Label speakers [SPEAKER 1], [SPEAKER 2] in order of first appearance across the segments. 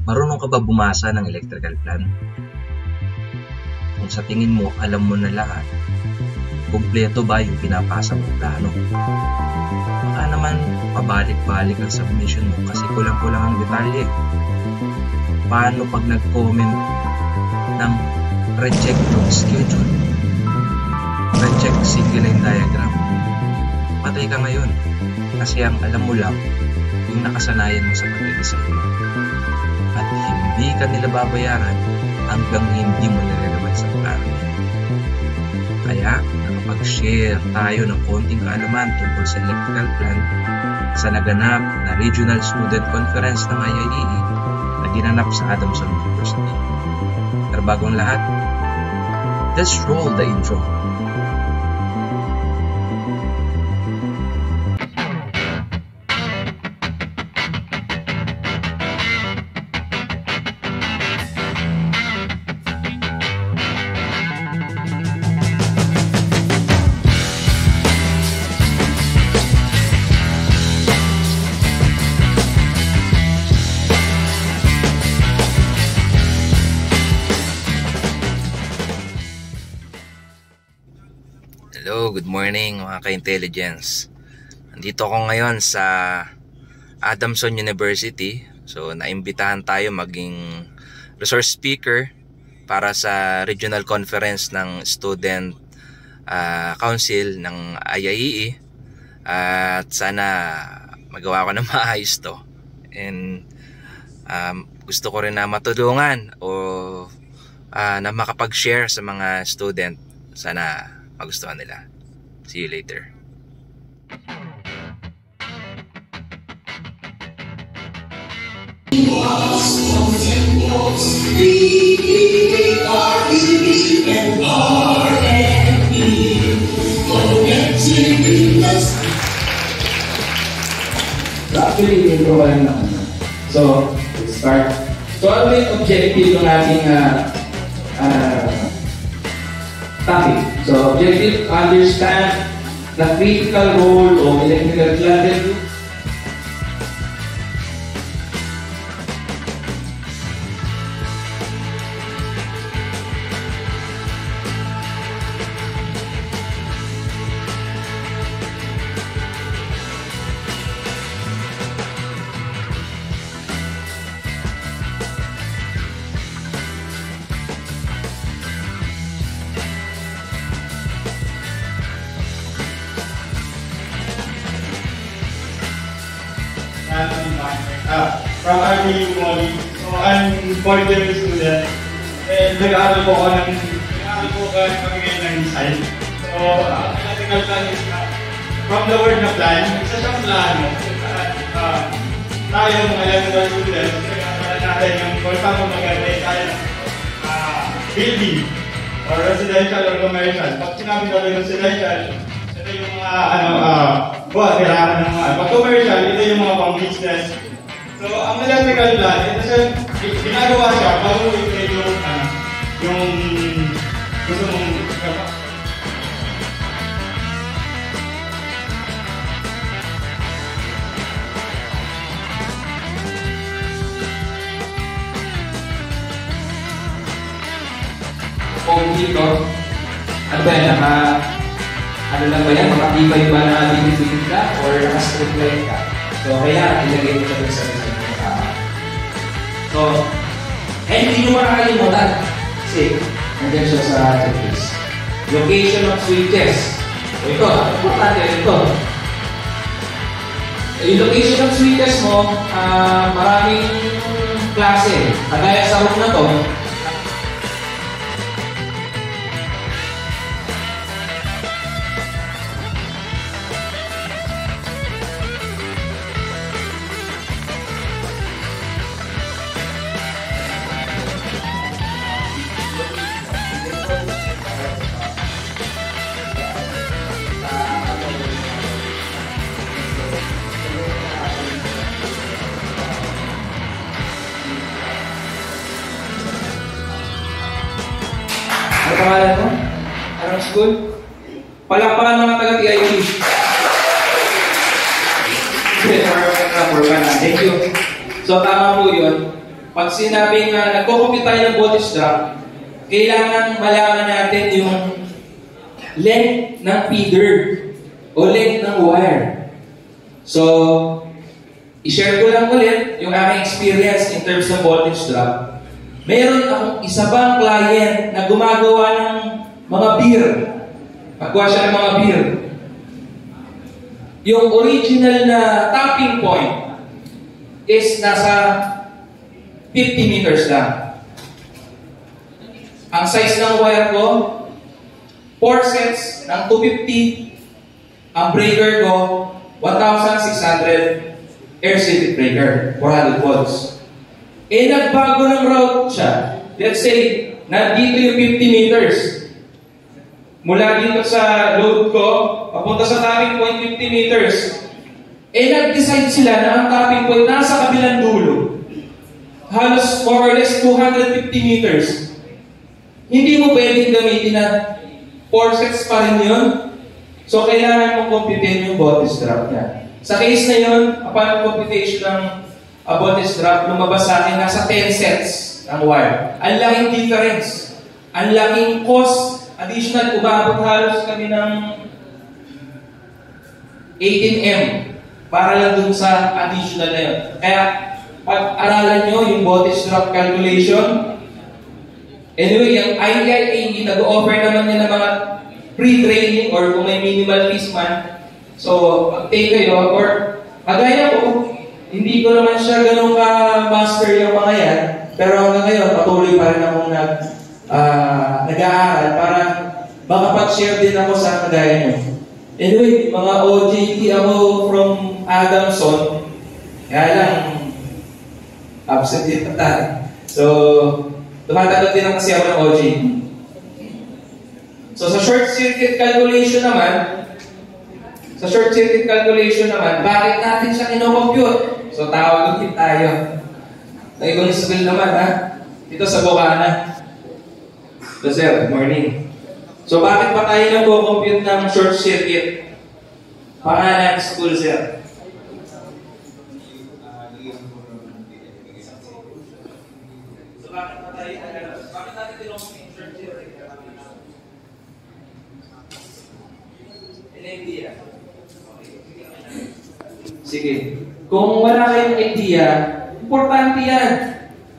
[SPEAKER 1] Marunong ka ba bumasa ng electrical plan? Kung sa tingin mo alam mo na lahat, kumpleto ba yung pinapasa mong plano? Baka naman pabalik-balik ang submission mo kasi kulang-kulang ang detalye. Paano pag nag-comment ng reject yung schedule? Reject single line diagram? Patay ka ngayon kasi ang alam mo lang yung nakasanayan mo sa pag-design. At hindi ka nila babayaran hanggang hindi mo nilalaman sa plano. Kaya nakapag-share tayo ng konting kaalaman tungkol sa electrical plan sa naganap na Regional Student Conference ng IIEE na ginanap sa Adamson University. Pero bagong lahat, let's roll the intro.
[SPEAKER 2] Hello, good morning mga ka-intelligence. Nandito ako ngayon sa Adamson University. So, naimbitahan tayo maging resource speaker para sa regional conference ng Student Council ng IIEE. At sana magawa ko na maayos to. And gusto ko rin na matulungan o na makapag-share sa mga student. Sana magustuhan nila. See you later.
[SPEAKER 3] Actually, intro lang naman. So, let's start. So, ano yung objective ng ating topic? So, objective, understand the critical role of electrical plan review.
[SPEAKER 4] From RBU Poly. So, I'm 4th-year student. And nag-aaral po kami ngayon ng design. So, ang electrical plan is from the word na plan, isa siyang plano. Tayo mga electrical students, nag-aaral natin yung kung saan mag-aaral tayo ng building or residential or commercial. Pag sinabi natin yung residential, ito yung mga tirahan ng mga. Pag commercial, ito yung mga pang-business. So, ang electrical plan, ito siya, ginagawa siya bago yung gusto mong gaba.
[SPEAKER 3] Kung dito, ano ba yan, ano lang ba yan, makatibay ba na ating ka or naka-strip line ka? So, kaya ilagay mo siya sa design ng tao. So, hindi nyo makakalimutan kasi nandiyan siya sa checklist. Location of switches. So, ito, importante ito. Yung location of switches mo, maraming klase. Kagaya sa room na to, pangalan mo? Anong school? Palakpakan mga taga-TIT. Thank you. So, tama po yun. pag sinabing nagko-compute tayo ng voltage drop, kailangan malaman natin yung length ng feeder o length ng wire. So, i-share ko lang ulit yung aking experience in terms ng voltage drop. Meron akong isa bang client na gumagawa ng mga beer. Nagkuha siya ng mga beer. Yung original na tapping point is nasa 50 meters lang. Ang size ng wire ko, 4 sets ng 250. Ang breaker ko, 1,600 air circuit breaker, 400 volts. Eh, nagbago ng route siya. Let's say, nandito yung 50 meters. Mula dito sa load ko, papunta sa tapping point 50 meters. Eh, nag-decide sila na ang tapping point nasa kabilang dulo. Halos more or less 250 meters. Hindi mo pwedeng gamitin na 4 sets pa rin yun. So, kailangan mong computin yung voltage drop niya. Sa case na yun, upon computation ng voltage drop, lumabas sa akin nasa 10 sets ng wire. Ang laking difference. Ang laking cost. Additional, umabot halos kami ng 18M para lang dun sa additional na yun. Kaya, pag-aralan nyo yung voltage drop calculation. Anyway, yung IIA, nag-offer naman nila mga pre-training or kung may minimal fees man. So, mag-take kayo. Or, kagaya ko, hindi ko naman siya ganun ka-master yung mga yan. Pero hanggang ngayon, patuloy pa rin akong nag-aaral para makapag-share din ako sa kagaya nyo. Anyway, mga OJT ako from Adamson. Kaya lang, absent din pa tayo. So, tumatanong din kasi ako ng OJT. So, sa short circuit calculation naman, bakit natin siya kino-compute? So, tawag ulit tayo. Naibang school naman, ha? Dito sa Bocana. So, sir, good morning. So, bakit pa tayo nag-compute ng short circuit? Pangalan school, sir. So, bakit pa tayo bakit natin tinong short circuit? Any idea? Sige. Kung wala kayong idea, importante yan.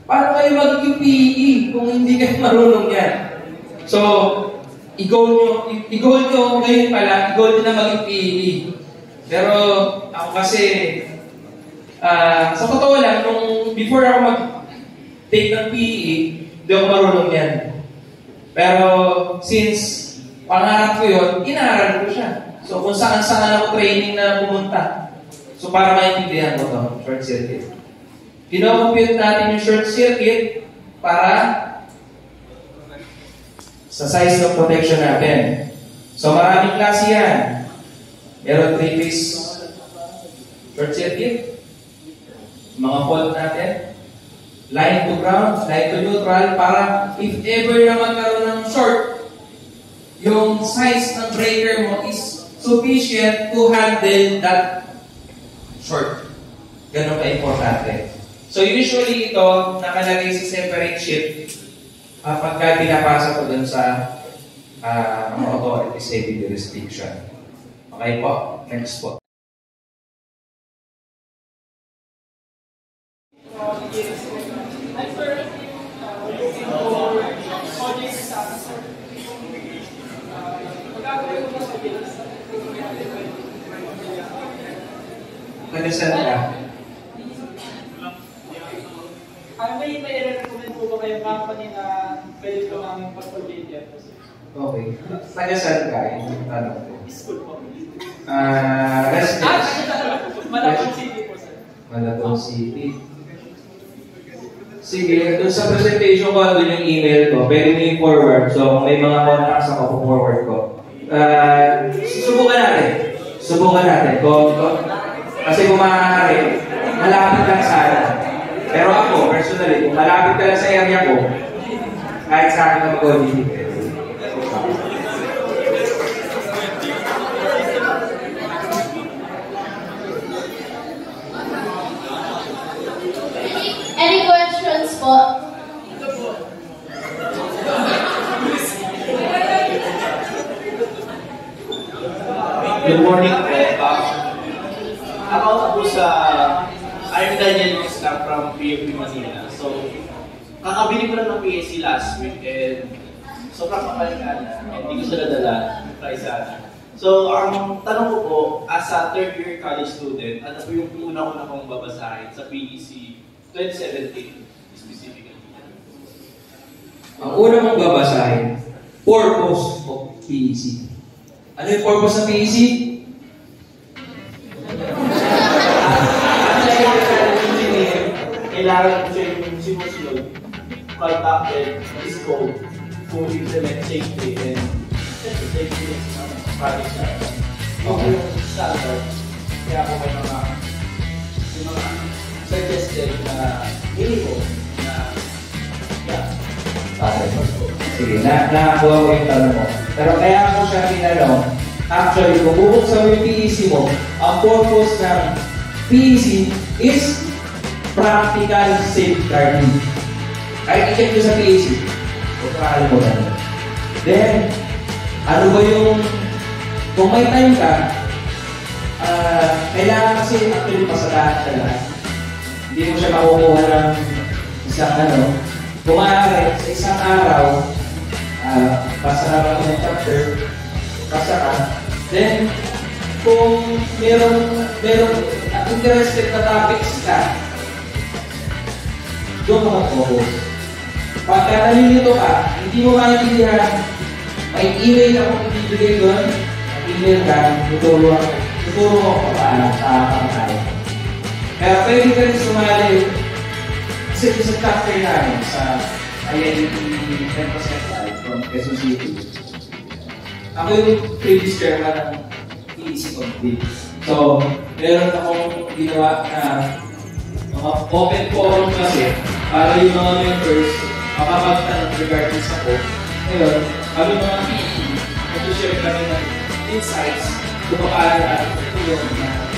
[SPEAKER 3] Paano kayo magiging PE kung hindi kayo marunong yan? So, i-goal nyo ngayon pala, i-goal nyo na maging PE. Pero, ako kasi, sa totoo lang, nung before ako mag-take ng PE, hindi ako marunong yan. Pero, since pangarap ko yun, inaaral ko siya. So, kung saan-saan ako training na pumunta. So, para maintindihan ko ito, short circuit. Kino-compute natin yung short circuit para sa size ng protection natin. So, maraming klase yan. Meron 3-phase short circuit. Mga fault natin. Line to ground, line to neutral, para if ever na magkaroon ng short, yung size ng breaker mo is sufficient to handle that short. Ganun ka-importante. So usually ito, nakalagay sa separate sheet pagka pinapasa ko dun sa mga authority safety restriction. Okay po? Next po. Nag-send ka?
[SPEAKER 5] May i-recommend po ba kayong company na pwede ko namin pag-coordinate yan?
[SPEAKER 3] Okay. Taga-saan ka? Yung tanong ko.
[SPEAKER 5] School po.
[SPEAKER 3] Residence.
[SPEAKER 5] Malabon City po, sir.
[SPEAKER 3] Malabon City. Sige, doon sa presentation ko, doon yung email ko. Pwede mo yung forward. So, kung may mga contacts ako, forward ko. Subukan natin. Kasi kung maaari, malapit lang sana. Pero ako, personally, kung malapit ka lang sa area ko, kahit sa akin na mag-audit.
[SPEAKER 6] Any questions po.
[SPEAKER 7] Good morning po. Ako po sa I'm Daniel Islam from PUP Manila. So, kakabili ko lang ng PSC last week and sobrang kapalikan na. Hindi ko sila dala. Price sana. So, ang tanong ko po, as a third year college student, ano po yung una ko na kong babasahin sa PEC 2017 specifically?
[SPEAKER 3] Ang una mong babasahin, purpose of PEC. Ano yung purpose ng PEC?
[SPEAKER 7] Kailangan ko siya yung sinusunod, contacted, scope, to implement safety and safety ng project natin. Yung standard, kaya ako may mga suggested na minimum na
[SPEAKER 3] Sige, nakakuha ko yung tanong mo. Pero kaya ako siya tinanong, actually, kung bubuksan mo yung PEC mo, ang purpose ng PEC is practical safeguarding. Kahit i-check nyo sa PEC, huwag makalimutan mo. Then, ano ba yung, kung may time ka, kailangan kasi actually pasadahan ka lahat. Hindi mo siya makukuha ng isang kung maaari, sa isang araw, basa naman ko ng chapter, basa ka, then, kung meron interested na topics ka, doon ka mag-focus. Pagka nalilito ka, hindi mo maintindihan, may email akong ibibigay doon, email ka, tuturo ko pa paano tayo. Kaya pwede ka rin sumali kasi sa chapter namin sa INT 10% from Quezon City. Ako yung previous chairman ng PEC Complete. So, meron akong ginawa na mga open forum kasi para yung mga members makapagtanong regarding sa po. Ngayon, kami mga PE, mag-share kami ng insights kung paano natin tutulong na.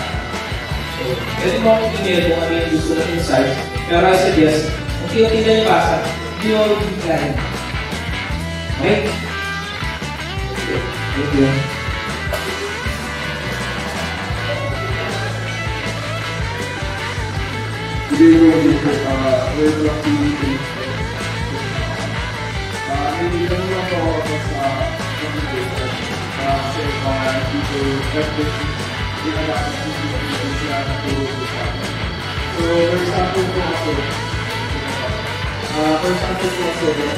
[SPEAKER 3] So, pwede mo akong email kung ano yung gusto ng insights. Pero I suggest, kung hindi na yung basa, hindi mo akong bigyan. Okay? Thank you.
[SPEAKER 8] Hindi ko we're lucky hindi lang ako sa communication kasi dito everything ginagawa ko sila na turo ko sa akin. So, for example po ako,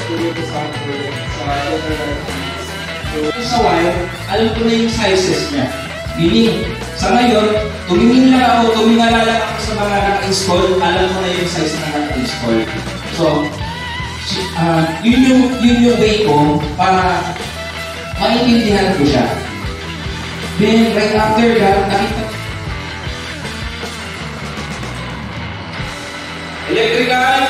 [SPEAKER 8] turo ko sa akin sa general. So,
[SPEAKER 3] sa wire, alam ko na yung sizes niya. Meaning, sa ngayon, tumingala lang ako sa mga naka-install, alam ko na yung size na naka-install. So, yun yung way ko para maintindihan ko siya. Then, right after that, nakita electrical,